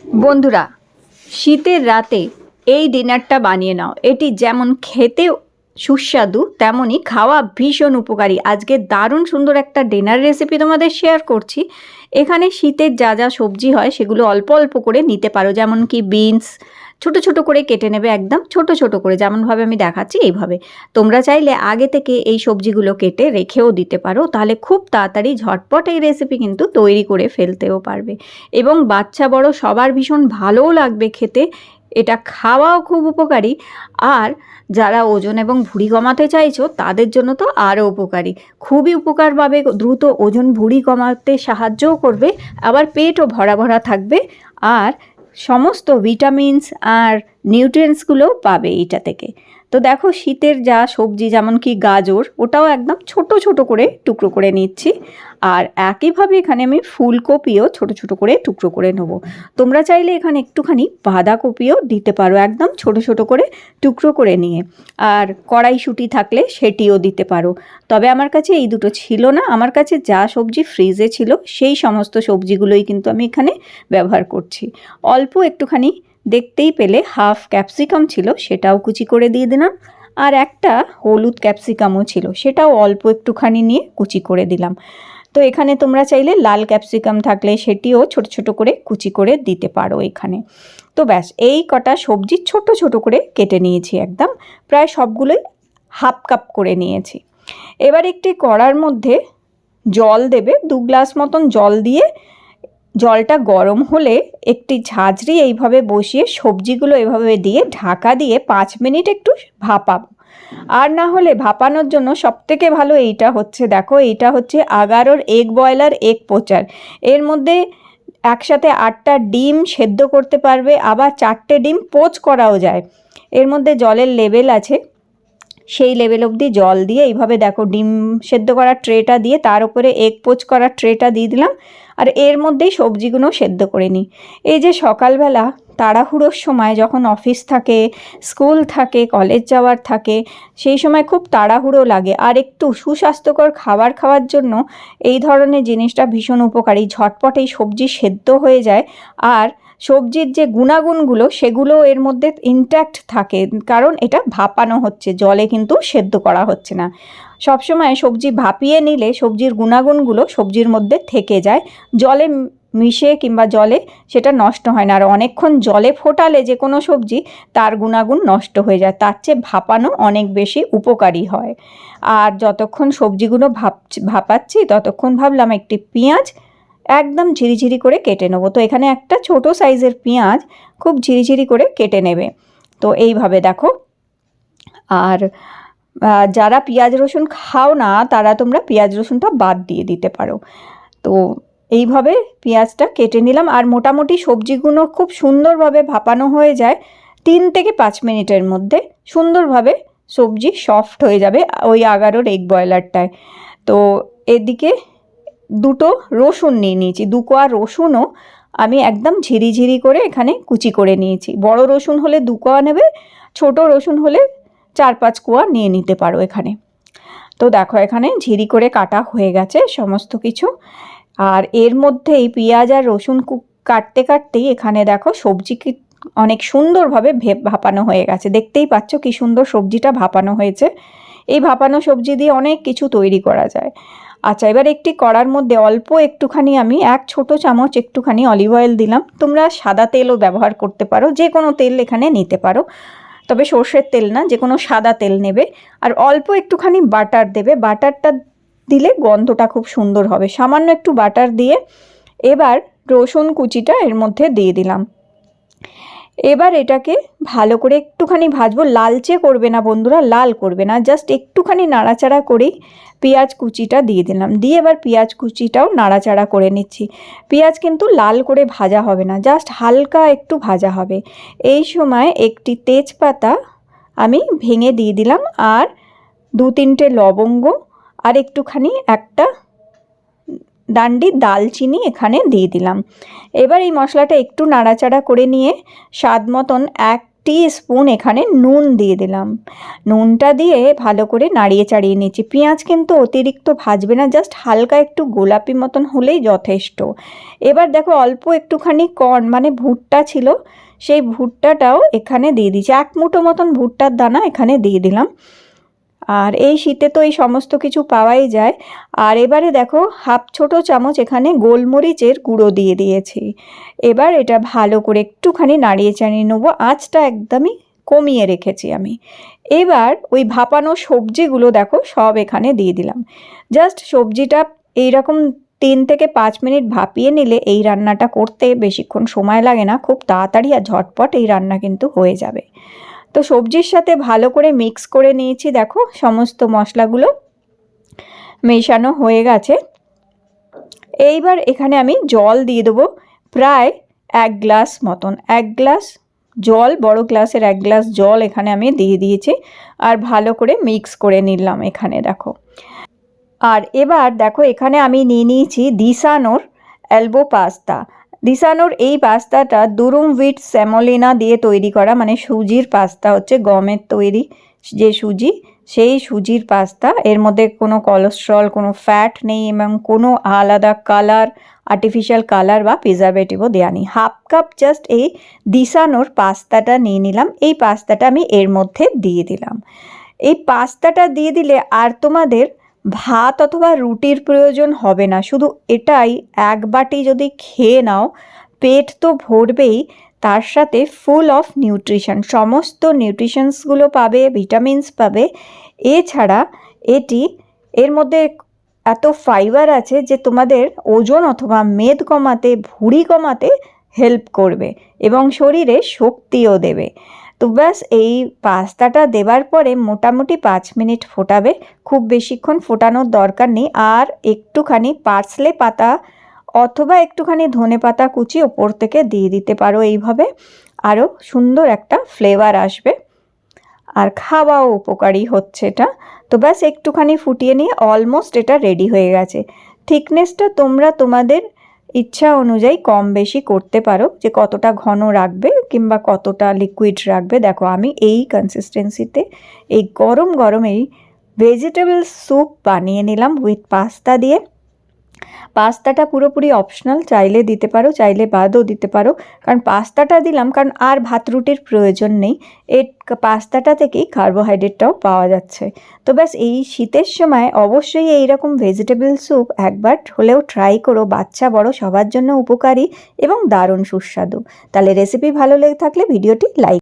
বন্ধুরা, শীতের রাতে এই ডিনারটা বানিয়ে নাও। এটি যেমন খেতে সুস্বাদু তেমনই খাওয়া ভীষণ উপকারী। আজকে দারুণ সুন্দর একটা ডিনার রেসিপি তোমাদের শেয়ার করছি। এখানে শীতের যা যা সবজি হয় সেগুলো অল্প অল্প করে নিতে পারো, যেমন কি বিনস ছোট ছোট করে কেটে নেবে, একদম ছোট ছোট করে, যেমনভাবে আমি দেখাচ্ছি এইভাবে। তোমরা চাইলে আগে থেকে এই সবজিগুলো কেটে রেখেও দিতে পারো, তাহলে খুব তাড়াতাড়ি ঝটপট এই রেসিপি কিন্তু তৈরি করে ফেলতেও পারবে এবং বাচ্চা বড় সবার ভীষণ ভালোও লাগবে খেতে। এটা খাওয়াও খুব উপকারী, আর যারা ওজন এবং ভুঁড়ি কমাতে চাইছো তাদের জন্য তো আরও উপকারী। খুবই উপকার পাবে, দ্রুত ওজন ভুঁড়ি কমাতে সাহায্যও করবে, আবার পেটও ভরা ভরা থাকবে, আর সমস্ত ভিটামিনস আর নিউট্রিয়েন্টসগুলোও পাবে এইটা থেকে। তো দেখো, শীতের যা সবজি যেমন কি গাজর, ওটাও একদম ছোট ছোট করে টুকরো করে নিচ্ছি। আর একইভাবে এখানে আমি ফুলকপিও ছোট ছোট করে টুকরো করে নেব। তোমরা চাইলে এখানে একটুখানি বাঁধাকপিও দিতে পারো, একদম ছোট ছোট করে টুকরো করে নিয়ে। আর কড়াইশুঁটি থাকলে সেটিও দিতে পারো, তবে আমার কাছে এই দুটো ছিল না। আমার কাছে যা সবজি ফ্রিজে ছিল সেই সমস্ত সবজিগুলোই কিন্তু আমি এখানে ব্যবহার করছি। অল্প একটুখানি দেখতেই পেলে হাফ ক্যাপসিকাম ছিল, সেটাও কুচি করে দিয়ে দিলাম। আর একটা হলুদ ক্যাপসিকামও ছিল, সেটাও অল্প একটুখানি নিয়ে কুচি করে দিলাম। তো এখানে তোমরা চাইলে লাল ক্যাপসিকাম থাকলে সেটিও ছোট ছোট করে কুচি করে দিতে পারো এখানে। তো ব্যাস, এই কটা সবজি ছোট ছোট করে কেটে নিয়েছি, একদম প্রায় সবগুলোই হাফ কাপ করে নিয়েছি। এবার একটি কড়ার মধ্যে জল দেবে, 2 গ্লাস মতন জল দিয়ে, জলটা গরম হলে একটি ঝাঁঝরি এইভাবে বসিয়ে সবজিগুলো এভাবে দিয়ে ঢাকা দিয়ে 5 মিনিট একটু ভাপাবো। আর না হলে ভাপানোর জন্য সবথেকে ভালো এইটা হচ্ছে, দেখো এইটা হচ্ছে আগারোর এগ বয়লার এগ পোচার। এর মধ্যে একসাথে 8টা ডিম সেদ্ধ করতে পারবে, আবার 4টে ডিম পোচ করাও যায়। এর মধ্যে জলের লেভেল আছে, সেই লেভেল অবধি জল দিয়ে এইভাবে দেখো ডিম সেদ্ধ করার ট্রেটা দিয়ে তার উপরে এগ পোচ করার ট্রেটা দিয়ে দিলাম, আর এর মধ্যেই সবজিগুলো সেদ্ধ করে নিই। এই যে সকালবেলা তাড়াহুড়োর সময়, যখন অফিস থাকে, স্কুল থাকে, কলেজ যাওয়ার থাকে, সেই সময় খুব তাড়াহুড়ো লাগে, আর একটু সুস্বাস্থ্যকর খাবার খাওয়ার জন্য এই ধরনের জিনিসটা ভীষণ উপকারী। ঝটপট এই সবজি সেদ্ধ হয়ে যায়, আর সবজির যে গুণাগুণগুলো সেগুলো এর মধ্যে ইনট্যাক্ট থাকে, কারণ এটা ভাপানো হচ্ছে, জলে কিন্তু সেদ্ধ করা হচ্ছে না। সবসময় সবজি ভাপিয়ে নিলে সবজির গুণাগুণগুলো সবজির মধ্যে থেকে যায়, জলে মিশে কিংবা জলে সেটা নষ্ট হয় না। আর অনেকক্ষণ জলে ফোটালে যে কোনো সবজি, তার গুণাগুণ নষ্ট হয়ে যায়, তার চেয়ে ভাপানো অনেক বেশি উপকারী হয়। আর যতক্ষণ সবজিগুলো ভাপাচ্ছি ততক্ষণ ভাবলাম একটি পেঁয়াজ একদম ঝিরিঝিরি করে কেটে নেবো। তো এখানে একটা ছোট সাইজের পেঁয়াজ খুব ঝিরিঝিরি করে কেটে নেবে, তো এইভাবে দেখো। আর যারা পেঁয়াজ রসুন খাও না তারা তোমরা পেঁয়াজ রসুনটা বাদ দিয়ে দিতে পারো। তো এইভাবে পেঁয়াজটা কেটে নিলাম, আর মোটামুটি সবজিগুলো খুব সুন্দরভাবে ভাপানো হয়ে যায়। 3 থেকে 5 মিনিটের মধ্যে সুন্দরভাবে সবজি সফট হয়ে যাবে ওই আগারোর এগ বয়লারটায়। তো এদিকে 2টো রসুন নিয়ে নিয়েছি, 2 কোয়া রসুনও আমি একদম ঝিরিঝিরি করে এখানে কুচি করে নিয়েছি। বড় রসুন হলে 2 কোয়া নেবে, ছোট রসুন হলে 4-5 কোয়া নিয়ে নিতে পারো এখানে। তো দেখো এখানে ঝিরি করে কাটা হয়ে গেছে সমস্ত কিছু। আর এর মধ্যেই পেঁয়াজ আর রসুন কাটতে কাটতেই এখানে দেখো সবজি কি অনেক সুন্দরভাবে ভাপানো হয়ে গেছে। দেখতেই পাচ্ছ কি সুন্দর সবজিটা ভাপানো হয়েছে। এই ভাপানো সবজি দিয়ে অনেক কিছু তৈরি করা যায়। আচ্ছা, এবার একটি কড়ার মধ্যে অল্প একটুখানি আমি 1 ছোট চামচ একটুখানি অলিভ অয়েল দিলাম। তোমরা সাদা তেলও ব্যবহার করতে পারো, যে কোনো তেল এখানে নিতে পারো, তবে সর্ষের তেল না, যে কোনো সাদা তেল নেবে। আর অল্প একটুখানি বাটার দেবে, বাটারটা দিলে গন্ধটা খুব সুন্দর হবে। সামান্য একটু বাটার দিয়ে এবার রসুন কুচিটা এর মধ্যে দিয়ে দিলাম। এবার এটাকে ভালো করে একটুখানি ভাজবো, লালচে করবে না বন্ধুরা, লাল করবে না, জাস্ট একটুখানি নাড়াচাড়া করেই পেঁয়াজ কুচিটা দিয়ে দিলাম। দিয়ে এবার পেঁয়াজ কুচিটাও নাড়াচাড়া করে নিচ্ছি। পেঁয়াজ কিন্তু লাল করে ভাজা হবে না, জাস্ট হালকা একটু ভাজা হবে। এই সময় একটি তেজপাতা আমি ভেঙে দিয়ে দিলাম, আর 2-3টে লবঙ্গ, আর একটুখানি একটা ডান্ডি দালচিনি এখানে দিয়ে দিলাম। এবার এই মশলাটা একটু নাড়াচাড়া করে নিয়ে স্বাদ মতন 1 স্পুন এখানে নুন দিয়ে দিলাম। নুনটা দিয়ে ভালো করে নাড়িয়ে চাড়িয়ে নিচ্ছি। পেঁয়াজ কিন্তু অতিরিক্ত ভাজবে না, জাস্ট হালকা একটু গোলাপি মতন হলেই যথেষ্ট। এবার দেখো অল্প একটুখানি কর্ন মানে ভুট্টা ছিল, সেই ভুট্টাটাও এখানে দিয়ে দিচ্ছি। 1 মুঠো মতন ভুট্টার দানা এখানে দিয়ে দিলাম। আর এই শীতে তো এই সমস্ত কিছু পাওয়াই যায়। আর এবারে দেখো হাফ ছোট চামচ এখানে গোলমরিচের গুঁড়ো দিয়ে দিয়েছি। এবার এটা ভালো করে একটুখানি নাড়িয়ে চাড়িয়ে নেবো। আঁচটা একদমই কমিয়ে রেখেছি আমি। এবার ওই ভাপানো সবজিগুলো দেখো সব এখানে দিয়ে দিলাম। জাস্ট সবজিটা এইরকম 3 থেকে 5 মিনিট ভাপিয়ে নিলে এই রান্নাটা করতে বেশিক্ষণ সময় লাগে না, খুব তাড়াতাড়ি আর ঝটপট এই রান্না কিন্তু হয়ে যাবে। তো সবজির সাথে ভালো করে মিক্স করে নিয়েছি। দেখো সমস্ত মশলাগুলো মেশানো হয়ে গেছে। এইবার এখানে আমি জল দিয়ে দেবো প্রায় 1 গ্লাস মতন। 1 গ্লাস জল, বড় গ্লাসের 1 গ্লাস জল এখানে আমি দিয়ে দিয়েছি। আর ভালো করে মিক্স করে নিলাম এখানে দেখো। আর এবার দেখো এখানে আমি নিয়ে নিয়েছি দিশানোর এলবো পাস্তা। দিশানোর এই পাস্তাটা দুরুম উইথ সেমোলিনা দিয়ে তৈরি করা, মানে সুজির পাস্তা, হচ্ছে গমের তৈরি যে সুজি, সেই সুজির পাস্তা। এর মধ্যে কোনো কোলেস্ট্রল, কোনো ফ্যাট নেই এবং কোনো আলাদা কালার, আর্টিফিশিয়াল কালার বা প্রিজারভেটিভও দেওয়া নেই। হাফ কাপ জাস্ট এই দিশানোর পাস্তাটা নিয়ে নিলাম। এই পাস্তাটা আমি এর মধ্যে দিয়ে দিলাম। এই পাস্তাটা দিয়ে দিলে আর তোমাদের ভাত অথবা রুটির প্রয়োজন হবে না। শুধু এটাই 1 বাটি যদি খেয়ে নাও, পেট তো ভরবেই, তার সাথে ফুল অফ নিউট্রিশন, সমস্ত নিউট্রিশনসগুলো পাবে, ভিটামিনস পাবে। এছাড়া এর মধ্যে এত ফাইবার আছে যে তোমাদের ওজন অথবা মেদ কমাতে, ভুঁড়ি কমাতে হেল্প করবে এবং শরীরে শক্তিও দেবে। তো ব্যাস এই পাস্তাটা দেওয়ার পরে মোটামুটি 5 মিনিট ফোটাবে, খুব বেশিক্ষণ ফোটানোর দরকার নেই। আর একটুখানি পার্সলে পাতা অথবা একটুখানি ধনে পাতা কুচি ওপর থেকে দিয়ে দিতে পারো। এইভাবে আরও সুন্দর একটা ফ্লেভার আসবে আর খাওয়াও উপকারী হচ্ছে এটা। তো ব্যাস একটুখানি ফুটিয়ে নিয়ে অলমোস্ট এটা রেডি হয়ে গেছে। থিকনেসটা তোমরা তোমাদের ইচ্ছা অনুযায়ী কম বেশি করতে পারো, যে কতটা ঘন রাখবে কিংবা কতটা লিকুইড রাখবে। দেখো আমি এই কনসিস্টেন্সিতে এই গরম গরম এই ভেজিটেবল স্যুপ বানিয়ে নিলাম উইথ পাস্তা দিয়ে। পাস্তাটা পুরোপুরি অপশনাল, চাইলে দিতে পারো, চাইলে বাদও দিতে পারো, কারণ পাস্তাটা দিলাম কারণ আর ভাত রুটির প্রয়োজন নেই। এই পাস্তাটা থেকেই কার্বোহাইড্রেটটাও পাওয়া যাচ্ছে। তো ব্যাস এই শীতের সময় অবশ্যই এইরকম ভেজিটেবল স্যুপ একবার হলেও ট্রাই করো। বাচ্চা বড় সবার জন্য উপকারী এবং দারুণ সুস্বাদু। তাহলে রেসিপি ভালো লেগে থাকলে ভিডিওটি লাইক